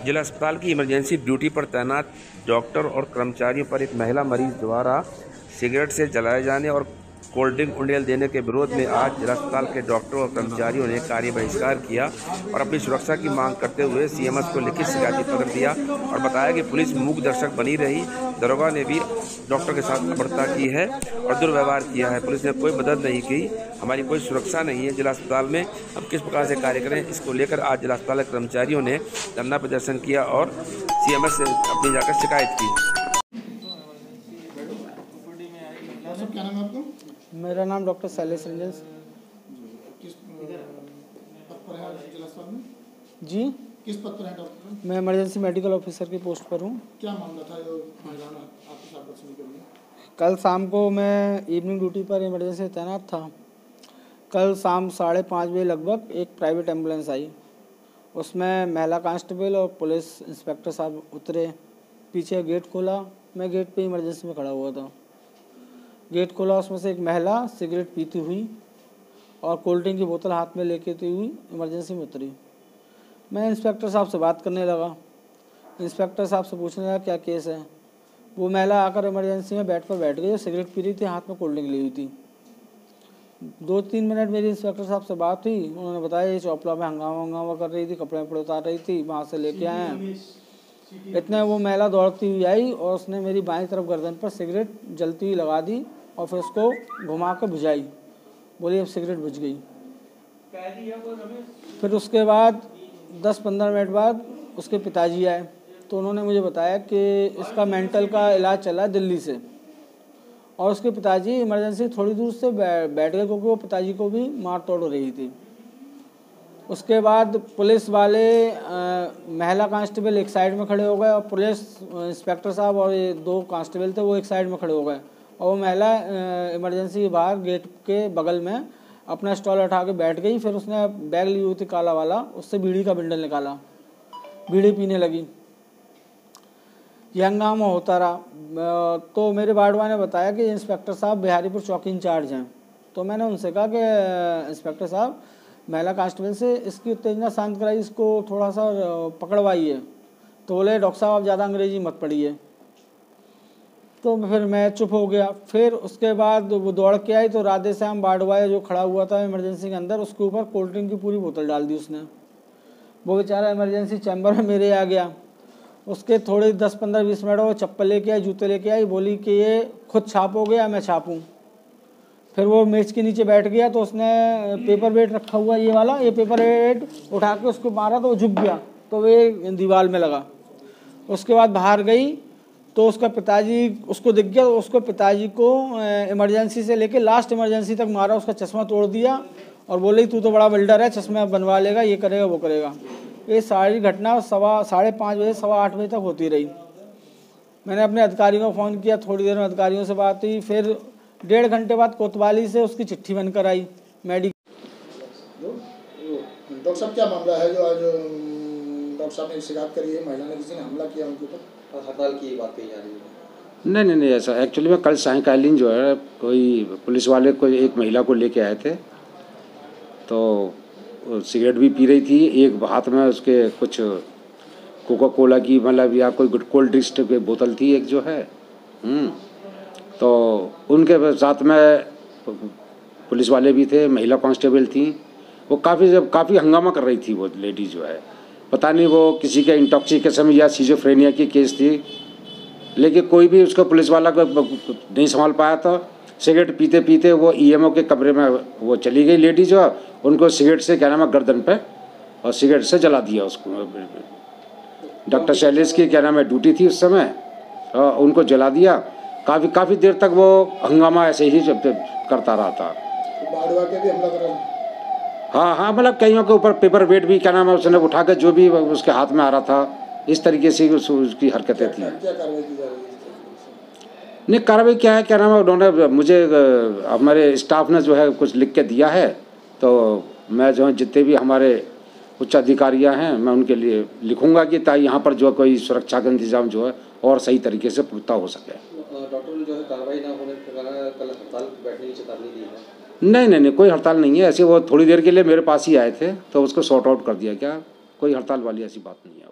जिला अस्पताल की इमरजेंसी ड्यूटी पर तैनात डॉक्टर और कर्मचारियों पर एक महिला मरीज द्वारा सिगरेट से जलाए जाने और कोल्ड ड्रिंक उंडेल देने के विरोध में आज जिला अस्पताल के डॉक्टरों और कर्मचारियों ने कार्य बहिष्कार किया और अपनी सुरक्षा की मांग करते हुए सीएमएस को लिखित शिकायती पत्र दिया और बताया कि पुलिस मूक दर्शक बनी रही। दरोगा ने भी डॉक्टर के साथ अभद्रता की है और दुर्व्यवहार किया है। पुलिस ने कोई मदद नहीं की, हमारी कोई सुरक्षा नहीं है। जिला अस्पताल में हम किस प्रकार से कार्य करें, इसको लेकर आज जिला अस्पताल के कर्मचारियों ने धरना प्रदर्शन किया और सीएमएस से अपनी जाकर शिकायत की। क्या नाम है आपका? मेरा नाम डॉक्टर शैलेश रंजन। किस पद पर है जिला अस्पताल में? जी, किस पद पर है डॉक्टर? मैं इमरजेंसी मेडिकल ऑफिसर की पोस्ट पर हूँ। क्या मामला था जो महिला ने आपके साथ बदसलूकी करी? कल शाम को मैं इवनिंग ड्यूटी पर इमरजेंसी तैनात था। कल शाम 5:30 बजे लगभग एक प्राइवेट एम्बुलेंस आई। उसमें महिला कांस्टेबल और पुलिस इंस्पेक्टर साहब उतरे। पीछे गेट खोला, मैं गेट पे इमरजेंसी में खड़ा हुआ था। गेट खोला, उसमें से एक महिला सिगरेट पीती हुई और कोल्ड ड्रिंक की बोतल हाथ में लेके हुई इमरजेंसी में उतरी। मैं इंस्पेक्टर साहब से बात करने लगा। इंस्पेक्टर साहब से पूछने लगा क्या केस है। वो महिला आकर इमरजेंसी में बेड पर बैठ गई और सिगरेट पी रही थी, हाथ में कोल्ड ड्रिंक ली हुई थी। 2-3 मिनट मेरी इंस्पेक्टर साहब से बात हुई। उन्होंने बताया ये चौपला में हंगामा कर रही थी, कपड़े वपड़े उतार रही थी, वहाँ से लेके आए हैं। इतने वो महिला दौड़ती हुई आई और उसने मेरी बाईं तरफ गर्दन पर सिगरेट जलती हुई लगा दी और फिर उसको घुमा कर बुझाई। बोली अब सिगरेट बुझ गई। फिर उसके बाद 10-15 मिनट बाद उसके पिताजी आए तो उन्होंने मुझे बताया कि इसका मेंटल का इलाज चला दिल्ली से और उसके पिताजी इमरजेंसी थोड़ी दूर से बैठ गए क्योंकि वो पिताजी को भी मार तोड़ रही थी। उसके बाद पुलिस वाले महिला कांस्टेबल एक साइड में खड़े हो गए और पुलिस इंस्पेक्टर साहब और ये 2 कांस्टेबल थे वो एक साइड में खड़े हो गए और वो महिला इमरजेंसी के बाहर गेट के बगल में अपना स्टॉल उठा के बैठ गई। फिर उसने बैग ली हुई थी काला वाला, उससे बीड़ी का बंडल निकाला, बीड़ी पीने लगी। यह हंगामा होता रहा। तो मेरे वार्डवा ने बताया कि इंस्पेक्टर साहब बिहारीपुर चौकी इंचार्ज हैं। तो मैंने उनसे कहा कि इंस्पेक्टर साहब महिला कांस्टेबल से इसकी उत्तेजना शांत कराई, इसको थोड़ा सा पकड़वाइए। तो बोले डॉक्टर साहब आप ज़्यादा अंग्रेजी मत पढ़िए। तो फिर मैं चुप हो गया। फिर उसके बाद वो दौड़ के आई तो राधे श्याम वार्डवा जो खड़ा हुआ था इमरजेंसी के अंदर, उसके ऊपर कोल्ड ड्रिंक की पूरी बोतल डाल दी उसने। वो बेचारा इमरजेंसी चैम्बर में मेरे आ गया। उसके थोड़े 10-15-20 मिनट वो चप्पल लेके आई, जूते लेके आई, बोली कि ये खुद छापोगे या मैं छापूँ। फिर वो मेज के नीचे बैठ गया तो उसने पेपर वेट रखा हुआ ये वाला, ये पेपर वेट उठा के उसको मारा तो वो झुक गया तो वे दीवार में लगा। उसके बाद बाहर गई तो उसका पिताजी उसको दिख गया तो उसको पिताजी को इमरजेंसी से लेके लास्ट इमरजेंसी तक मारा, उसका चश्मा तोड़ दिया और बोले तू तो बड़ा बिल्डर है, चश्मा बनवा लेगा, ये करेगा वो करेगा। ये सारी घटना 5:30 बजे 8:15 बजे तक होती रही। मैंने अपने अधिकारियों को फ़ोन किया, थोड़ी देर में अधिकारियों से बात हुई। फिर 1.5 घंटे बाद कोतवाली से उसकी चिट्ठी बनकर आई मेडिकल। डॉक्टर साहब क्या मामला है जो आज डॉक्टर साहब ने शिकायत करी है, महिला ने किसी ने हमला किया उनके ऊपर, हड़ताल की बात कही जा रही है? नहीं ऐसा एक्चुअली में कल सायंकालीन जो है कोई पुलिस वाले को एक महिला को लेके आए थे तो सिगरेट भी पी रही थी, एक हाथ में उसके कुछ कोका कोला की मतलब या कोई कोल्ड ड्रिंक्स की बोतल थी एक जो है। तो उनके साथ में पुलिस वाले भी थे, महिला कांस्टेबल थी। वो काफ़ी हंगामा कर रही थी वो लेडी जो है। पता नहीं वो किसी के इंटॉक्सिकेशन या सिजोफ्रेनिया की केस थी, लेकिन कोई भी उसको पुलिस वाला को नहीं संभाल पाया था। सिगरेट पीते पीते वो ईएमओ के कमरे में वो चली गई लेडी जो, उनको सिगरेट से क्या नाम है गर्दन पे और सिगरेट से जला दिया उसको। डॉक्टर शैलेश की क्या नाम है ड्यूटी थी उस समय, उनको जला दिया। काफ़ी देर तक वो हंगामा ऐसे ही करता रहा था। हाँ मतलब कईयों के ऊपर पेपर वेट भी क्या नाम है उसने उठा कर जो भी उसके हाथ में आ रहा था, इस तरीके से उसकी हरकतें थी। नहीं कार्रवाई क्या है, क्या नाम है उन्होंने मुझे हमारे स्टाफ ने जो है कुछ लिख के दिया है, तो मैं जो है जितने भी हमारे उच्च अधिकारियाँ हैं मैं उनके लिए लिखूंगा कि ताकि यहाँ पर जो कोई सुरक्षा का इंतजाम जो है और सही तरीके से पुख्ता हो सके। डॉक्टर ने जो है कार्रवाई ना होने के कारण कल हड़ताल बैठने की चेतावनी दी है। नहीं, कोई हड़ताल नहीं है। ऐसे वो थोड़ी देर के लिए मेरे पास ही आए थे तो उसको सॉर्ट आउट कर दिया। क्या कोई हड़ताल वाली ऐसी बात नहीं है।